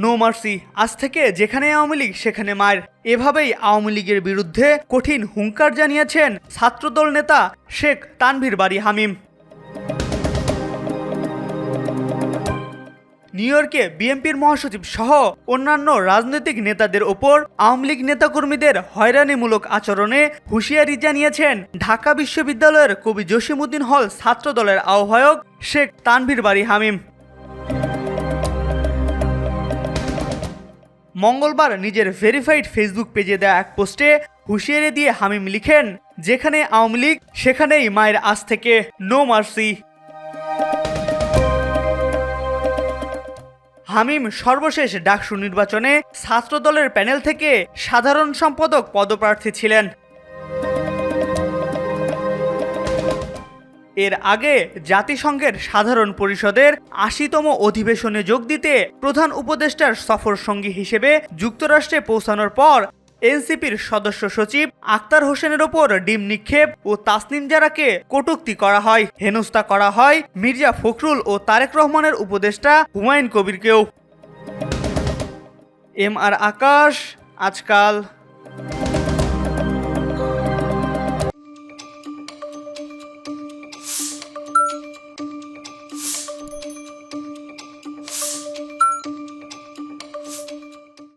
No mercy, আজ থেকে যেখানে আওয়ামী লীগ সেখানে মার। এভাবেই আওয়ামী লীগের বিরুদ্ধে কঠিন হুঙ্কার জানিয়েছেন ছাত্রদল নেতা শেখ তানভীর বারী হামিম। নিউ ইয়র্কে বিএনপির মহাসচিব সহ অন্যান্য রাজনৈতিক নেতাদের ওপর আওয়ামী লীগ নেতাকর্মীদের হয়রানিমূলক আচরণে হুঁশিয়ারি জানিয়েছেন ঢাকা বিশ্ববিদ্যালয়ের কবি জসিমউদ্দিন হল ছাত্রদলের আহ্বায়ক শেখ তানভীর বারী হামিম। মঙ্গলবার নিজের ভেরিফাইড ফেসবুক পেজে দেয়া এক পোস্টে হুঁশিয়ারি দিয়ে হামিম লিখেন, যেখানে আওয়ামী লীগ সেখানেই মায়ের, আজ থেকে নো মার্সি। হামিম সর্বশেষ ডাকসু নির্বাচনে ছাত্রদলের প্যানেল থেকে সাধারণ সম্পাদক পদপ্রার্থী ছিলেন। এর আগে জাতিসংঘের সাধারণ পরিষদের ৮০তম অধিবেশনে যোগ দিতে প্রধান উপদেষ্টার সফর সঙ্গী হিসেবে যুক্তরাষ্ট্রে পৌঁছানোর পর এনসিপির সদস্য সচিব আক্তার হোসেনের ওপর ডিম নিক্ষেপ ও তাসনিম জারাকে কটূক্তি করা হয়, হেনস্থা করা হয় মির্জা ফখরুল ও তারেক রহমানের উপদেষ্টা হুমায়ুন কবিরকেও। এম আর আকাশ, আজকাল।